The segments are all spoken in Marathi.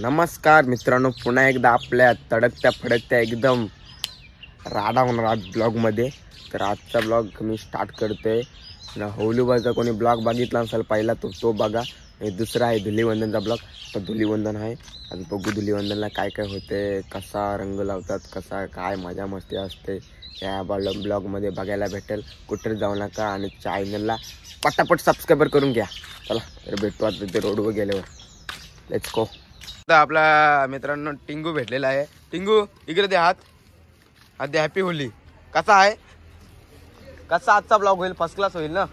नमस्कार मित्रांनो, पुन्हा एकदा आपल्या तडकत्या फडकत्या एकदम राडा होणार आज ब्लॉगमध्ये. तर आजचा ब्लॉग मी स्टार्ट करतोय. होलीबाचा कोणी ब्लॉग बघितला असेल पहिला तो बघा. आणि दुसरा आहे धुलीवंदनचा ब्लॉग. तर धुलीवंदन आहे, आज बघू धुलीवंदनला काय काय होते, कसा रंग लावतात, कसा काय मजा मस्ती असते या ब्लॉगमध्ये बघायला भेटेल. कुठे जाऊ नका आणि चॅनलला पटापट सबस्क्राईबर करून घ्या. चला तर भेटतो आता ते रोडवर गेल्यावर. Let's go. आपला मित्रांनो टिंगू भेटलेला आहे. टिंगू इकडे दे हात. दे. हॅपी होली. कसा आहे, कसा आजचा ब्लॉग होईल? फर्स्ट क्लास होईल ना.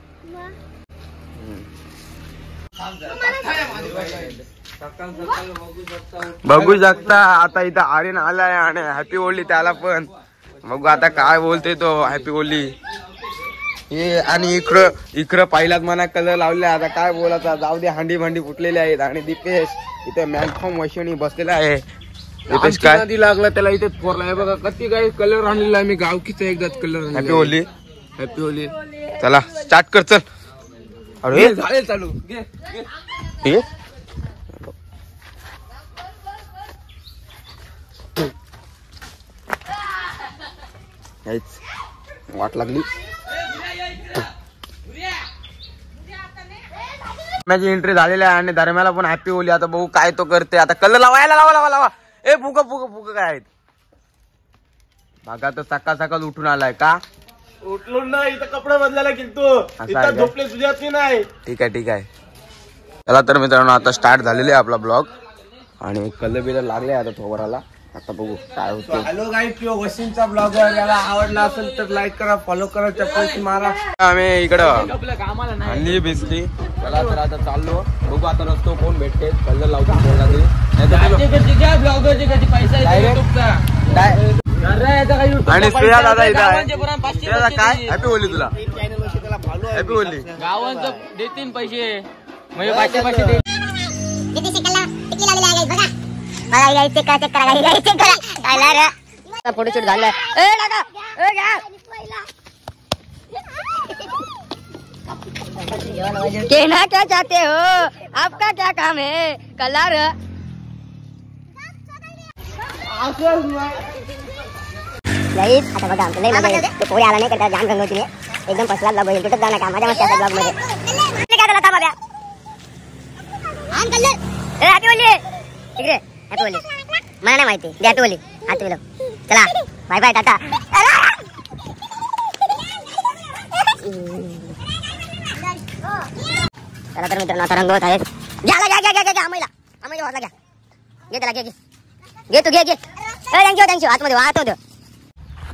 बघू शकता आता इथं आर्यन आलाय आणि हॅपी होली त्याला पण. बघू आता काय बोलते तो. हॅपी होली हे. आणि इकडं पहिलाच मना कलर लावले. आता काय बोलायचा, जाऊ दे. हांडी भांडी फुटलेले आहेत. आणि दीपेश इथे मॅनफॉर्म मशीन बसलेला आहे. दीपेश काय नदी लागला त्याला इथे फोरला आहे बघा. किती काय कलर आणलेला आहे मी गावकीचा एकदाच colour. Happy Holi. Happy Holi. चला स्टार्ट कर. चल. अरे झाले चालू. घे वाट लागली. माझी एंट्री झालेली आहे आणि दरम्याला पण हॅपी होली. आता बघू काय तो करते. आता कलर लावायला लावा. ए फुग काय आहेत बघा. तर सकाळ सकाळ उठून आलाय का? उठलो ना, इथं कपडे बदलायला गेलतो. इथं झोपले तुझ्यात नाही. ठीक आहे. चला तर मित्रांनो आता स्टार्ट झालेले आहे आपला ब्लॉग. आणि कलर बिलर लागले आता थोबराला. आता बघू काय होतं. हॅलो गाईस, किंवा वशिंगचा ब्लॉगर याला आवडला असेल तर लाईक करा, फॉलो करा, चप्पल मारा. आम्ही इकडं हल्ली भिजली. चला तर आता चाललो. बघू आता रस्तो कोण भेटते. कलर लावतो आणि श्रेया दादा इथं आहे. श्रेया काय हॅपी होली तुला. Happy Holy. गावांचं देतील पैसे म्हणजे पैसे फोटोशूट झालं. कहना क्या चाहते हो, आपका क्या काम है? कलर आता बघा आमचं नाही पोरी आला नाही का जाम रंग होती. एकदम फसला ब्लॉग होईल. कुठं जाऊ नका माझ्या मस्त ब्लॉग मध्ये. काय झालं बाब्या? हॅपी होली. इकडे हॅपी होली. मला नाही माहिती. हॅपी होली. हॅपी होली. चला बाय बाय टाटा. चला तर मित्रांनो आता रंगवत आहेत. घ्या आम्हाला वाटला घ्या. घे त्याला घे तू घे. थँक्यू आतमध्ये वाहत होतं.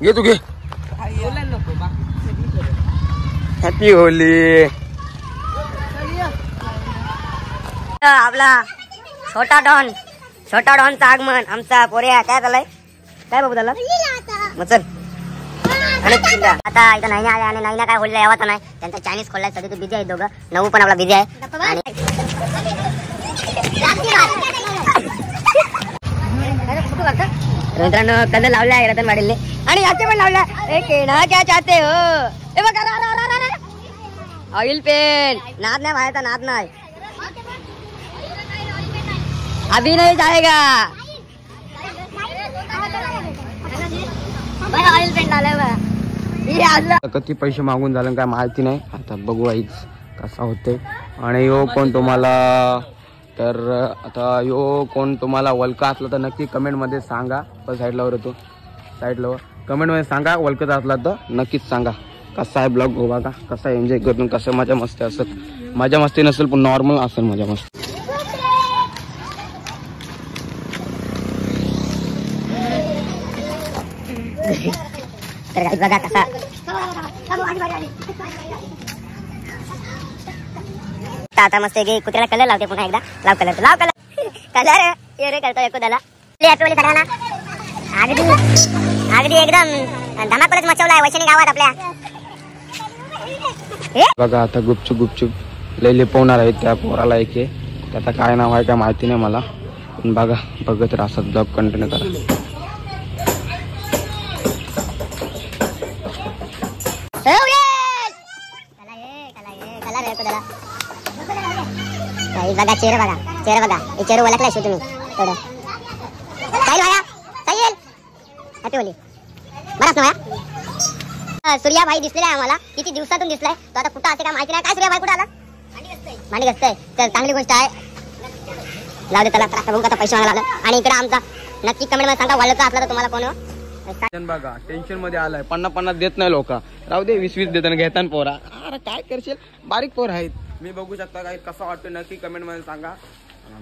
घे तू घे. Happy Holy. आपला छोटा डॉनचं आगमन. आमचा पोऱ्या काय झालंय काय बाबू झालं मग. चल आता इथं नाही आले आणि नाही काय बोलले यावाचा नाही. त्यांचा चायनीज खोललाय. सध्या ते बिझी आहे दोघं. नऊ पण आपला बिझी आहे. आणि मित्रांनो कलर लावलाय रतनवाडीले आणि याचे पण लावलाय. क्या चाहते हो. ए बघा ऑइल पेन. नाद नाही व्हायचा, नाद नाही. अभी नहीं जाएगा. ऑइल पेन डाले. किती पैसे मागून झालं काय माहिती नाही. आता बघू आईच कसा होते. आणि यो कोण तुम्हाला तर आता यो कोण तुम्हाला वल्का असला तर नक्की कमेंटमध्ये सांगा. पण साईडला वर येतो. साईडला कमेंटमध्ये सांगा. वल्कचा असला तर नक्कीच सांगा. कसा आहे ब्लॉग हो बघा. कसा एन्जॉय करून कसं मजा मस्ती असत. मजा मस्ती नसेल पण नॉर्मल असेल मजा मस्ती. तर बघा कसा आता मस्त कुत्र्याला कलर लावते. पुन्हा एकदा लाव कलर ये रे करतो एकोदाला. अगदी एकदम धमाकूलच मचवलाय वैशाली गावात आपल्या. बघा आता गुपचूप लय लिपवणार आहे त्या पोराला. एक त्याचा काय नाव आहे काय माहिती नाही मला. पण बघा बघत राहा. ब्लॉग कंटिन्यू करा. बघा चेहरा बघा. चेहरा ओळखलाय तुम्ही. थोडं साहिल भाया साहिल हॅपी होली बराच ना भाया सूर्या भाई दिसलेला आहे आम्हाला किती दिवसातून दिसलाय तो आता कुठं असे काय माहिती नाही काय सूर्या भाई कुठं आला मांडी घसतंय तर चांगली गोष्ट आहे लावू दे त्याला बघू आता पैसे मागायला लागलं आणि इकडे आमचा नक्की कमेंट मध्ये सांगा वळखा असला तर तुम्हाला कोण बघा टेन्शन मध्ये आलाय 50-50 देत नाही लोक राहू दे 20-20 देताना घेताना पोरा अरे काय करशील बारीक पोर आहेत मी बघू शकता काय कसं वाटतं नक्की कमेंट मध्ये सांगा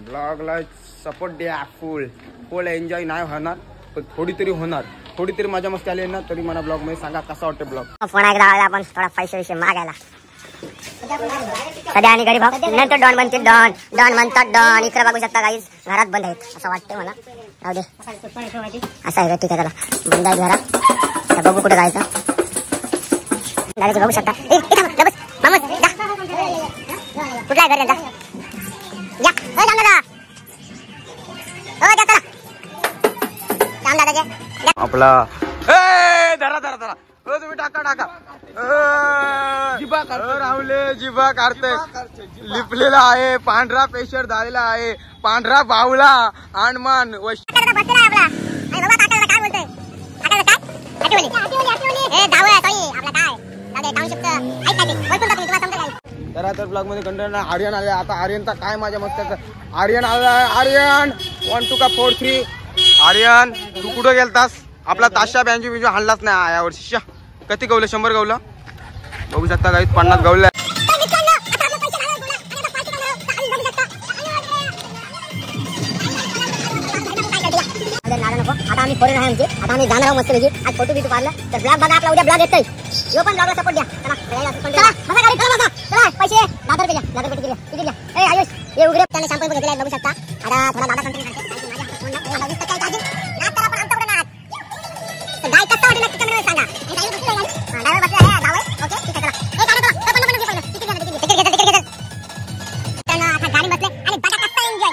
ब्लॉगला सपोर्ट द्या फुल एन्जॉय नाही होणार पण थोडी तरी होणार थोडी तरी मजा मस्ती आली ना तरी मला ब्लॉग मध्ये सांगा कसा वाटतं ब्लॉग फोन एकदा आला आपण थोडा पैसे मागायला सध्या आणि गरीब नंतर डॉन बनते डॉन म्हणतात डॉन इकडे बघू शकता गाईस घरात बंद आहेत असं वाटतं मला राहू दे असं आहे का ठीक आहे चला बंद आहे घरात बघू कुठे जायचं गाडीचं बघू शकता कुठला आहे घर त्यांचा आपला धरा तुम्ही टाका राहुले जिबा काढते लिपलेला आहे पांढरा पेशर झालेला आहे पांढरा बावला आणमान तर ब्लॉग मध्ये कंटिन्यू आर्यन आले आता आर्यनचा काय माझ्या मस्त आर्यन आलाय आर्यन 1 2 4 3 आर्यन तू कुठं गेलतास आपला ताशा बँजू बिंजू हाणलाच नाही यावर्षी किती गवलं 100 गवलं बघू शकता काही 50 गवलं आता आम्ही फोरेन आहे आमचे आता आम्ही जाणार आहोत मस्त पैकी आज फोटो बिटू काढला तर ब्लॉग बघा आपला उद्या ब्लॉग येतोय यो पण ब्लॉगला सपोर्ट द्या चला बघा गाडी चला पैसे 10 रुपये किती द्या ए आयुष हे उघडे त्याने शॅम्पू घेतले बघू शकता आता थोडा दादा कंटेंट गाय कसं वाटलं नक्की कमेंट सांगा ड्रायव्हर बसला आहे जावं ओके ठीक आहे चला त्यांना आता गाडी बसले आणि बघा कसं एन्जॉय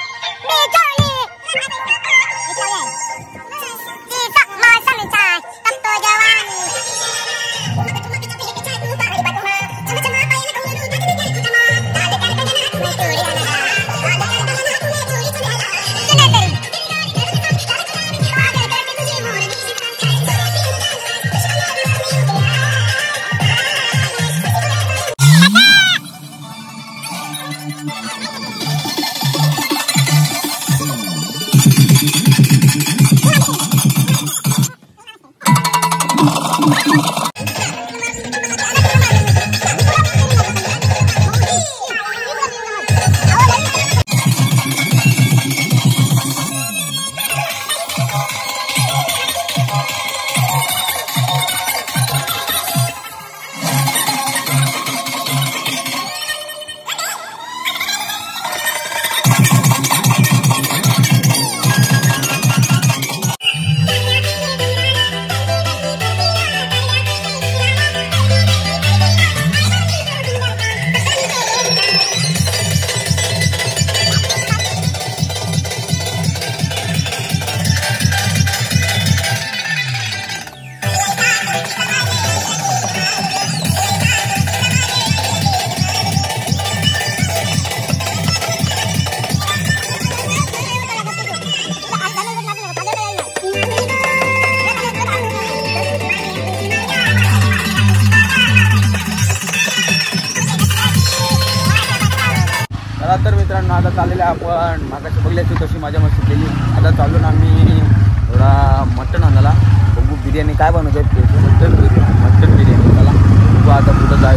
तर मित्रांनो आता चाललेलं आपण मागाशी बघल्याची कशी माझ्या मस्ती केली आता चाललो ना आम्ही थोडा मटण आणायला बघू बिर्याणी काय बनवतो मटण बिर्याणी चला बघू आता कुठं जायचं